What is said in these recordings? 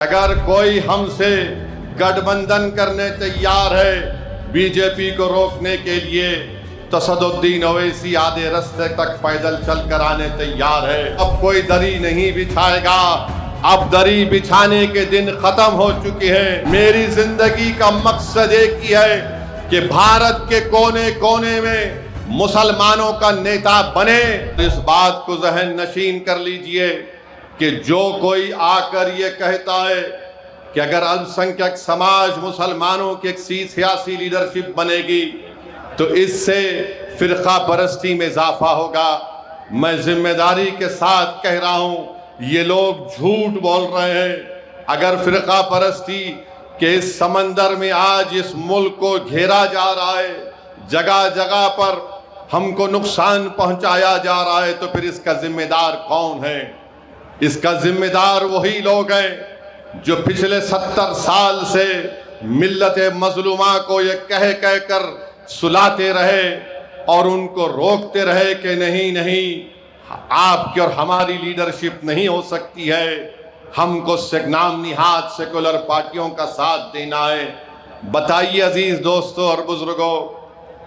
अगर कोई हमसे गठबंधन करने तैयार है बीजेपी को रोकने के लिए तो असदुद्दीन ओवैसी आधे रास्ते तक पैदल चल कर आने तैयार है। अब कोई दरी नहीं बिछाएगा, अब दरी बिछाने के दिन खत्म हो चुके हैं। मेरी जिंदगी का मकसद एक ही है कि भारत के कोने कोने में मुसलमानों का नेता बने। इस बात को जहन नशीन कर लीजिए कि जो कोई आकर ये कहता है कि अगर अल्पसंख्यक समाज मुसलमानों की एक सियासी लीडरशिप बनेगी तो इससे फिरका परस्ती में इजाफा होगा, मैं जिम्मेदारी के साथ कह रहा हूं, ये लोग झूठ बोल रहे हैं। अगर फिरका परस्ती के इस समंदर में आज इस मुल्क को घेरा जा रहा है, जगह जगह पर हमको नुकसान पहुंचाया जा रहा है, तो फिर इसका जिम्मेदार कौन है? इसका जिम्मेदार वही लोग हैं जो पिछले 70 साल से मिल्लत मजलूमा को ये कह कह कर सुलाते रहे और उनको रोकते रहे कि नहीं नहीं, आपकी और हमारी लीडरशिप नहीं हो सकती है, हमको नाम निहात सेकुलर पार्टियों का साथ देना है। बताइए अजीज दोस्तों और बुजुर्गों,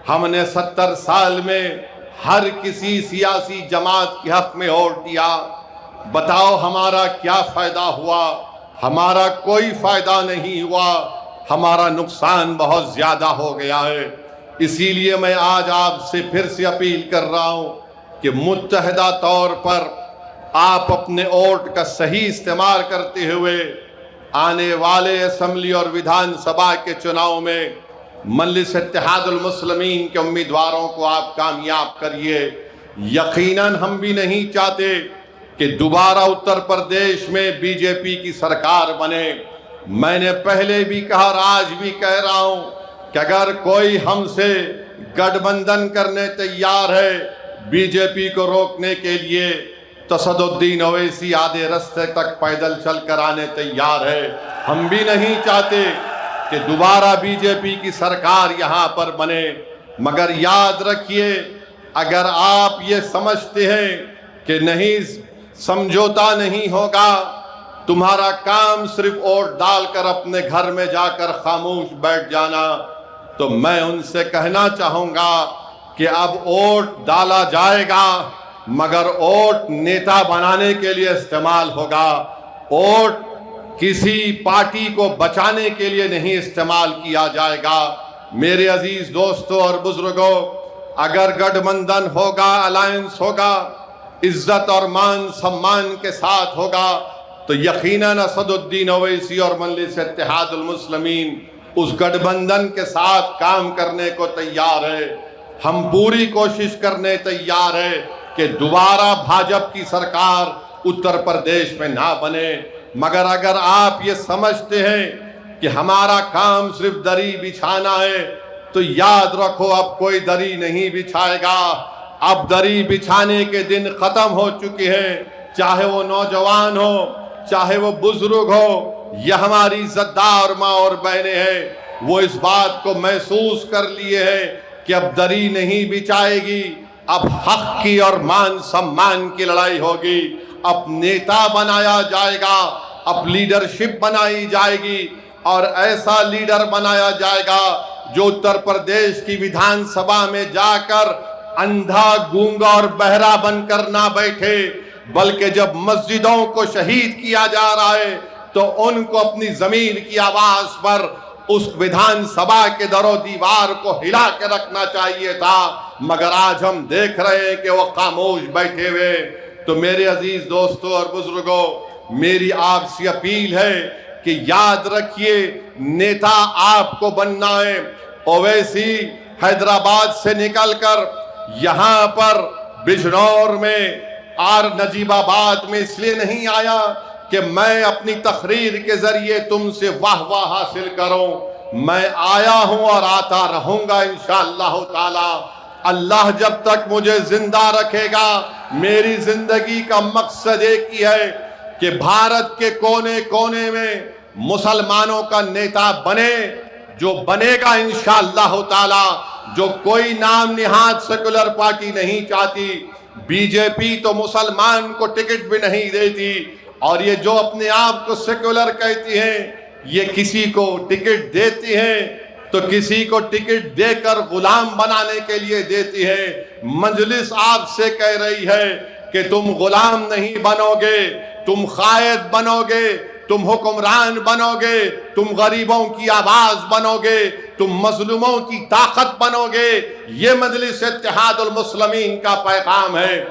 हमने 70 साल में हर किसी सियासी जमात के हक में वोट दिया, बताओ हमारा क्या फायदा हुआ? हमारा कोई फायदा नहीं हुआ, हमारा नुकसान बहुत ज्यादा हो गया है। इसीलिए मैं आज आपसे फिर से अपील कर रहा हूं कि मुत्तहदा तौर पर आप अपने वोट का सही इस्तेमाल करते हुए आने वाले असेंबली और विधानसभा के चुनाव में मजलिस इत्तेहादुल मुस्लिमीन के उम्मीदवारों को आप कामयाब करिए। यकीनन हम भी नहीं चाहते कि दोबारा उत्तर प्रदेश में बीजेपी की सरकार बने। मैंने पहले भी कहा और आज भी कह रहा हूं कि अगर कोई हमसे गठबंधन करने तैयार है बीजेपी को रोकने के लिए तो असदुद्दीन ओवैसी आधे रास्ते तक पैदल चल कर आने तैयार है। हम भी नहीं चाहते कि दोबारा बीजेपी की सरकार यहां पर बने। मगर याद रखिए, अगर आप ये समझते हैं कि नहीं समझौता नहीं होगा, तुम्हारा काम सिर्फ वोट डालकर अपने घर में जाकर खामोश बैठ जाना, तो मैं उनसे कहना चाहूंगा कि अब वोट डाला जाएगा मगर वोट नेता बनाने के लिए इस्तेमाल होगा, वोट किसी पार्टी को बचाने के लिए नहीं इस्तेमाल किया जाएगा। मेरे अजीज दोस्तों और बुजुर्गों, अगर गठबंधन होगा, अलायंस होगा, इज्जत और मान सम्मान के साथ होगा, तो यकीनन असदुद्दीन ओवैसी और मजलिस इत्तेहादुल मुस्लिमीन उस गठबंधन के साथ काम करने को तैयार है। हम पूरी कोशिश करने तैयार है कि दोबारा भाजपा की सरकार उत्तर प्रदेश में ना बने। मगर अगर आप ये समझते हैं कि हमारा काम सिर्फ दरी बिछाना है, तो याद रखो अब कोई दरी नहीं बिछाएगा। अब दरी बिछाने के दिन खत्म हो चुके हैं। चाहे वो नौजवान हो, चाहे वो बुजुर्ग हो, या हमारी इज्जतदार माँ और बहनें हैं, वो इस बात को महसूस कर लिए हैं कि अब दरी नहीं बिछाएगी, अब हक की और मान सम्मान की लड़ाई होगी। अब नेता बनाया जाएगा, अब लीडरशिप बनाई जाएगी और ऐसा लीडर बनाया जाएगा जो उत्तर प्रदेश की विधानसभा में जाकर अंधा, गूंगा और बहरा बनकर ना बैठे, बल्कि जब मस्जिदों को शहीद किया जा रहा है तो उनको अपनी जमीन की आवाज पर उस विधानसभा के दरो दीवार को हिला के रखना चाहिए था। मगर आज हम देख रहे हैं कि वो खामोश बैठे हुए। तो मेरे अजीज दोस्तों और बुजुर्गों, मेरी आपसे अपील है कि याद रखिए, नेता आपको बनना है। ओवैसी हैदराबाद से निकलकर यहां पर बिजनौर में और नजीबाबाद में इसलिए नहीं आया कि मैं अपनी तकरीर के जरिए तुमसे वाह वाह हासिल करूं। मैं आया हूं और आता रहूंगा इंशाअल्लाह ताला। अल्लाह जब तक मुझे जिंदा रखेगा, मेरी जिंदगी का मकसद एक ही है कि भारत के कोने कोने में मुसलमानों का नेता बने, जो बनेगा इंशाअल्लाह ताला। जो कोई नाम निहात सेकुलर पार्टी नहीं चाहती, बीजेपी तो मुसलमान को टिकट भी नहीं देती और ये जो अपने आप को सेक्युलर कहती हैं, ये किसी को टिकट देती हैं तो किसी को टिकट देकर गुलाम बनाने के लिए देती है। मजलिस आपसे कह रही है कि तुम गुलाम नहीं बनोगे, तुम कायद बनोगे, तुम हुक्मरान बनोगे, तुम गरीबों की आवाज बनोगे, तुम मजलूमों की ताकत बनोगे। ये मजलिस इत्तेहादुल मुस्लिमीन का पैगाम है।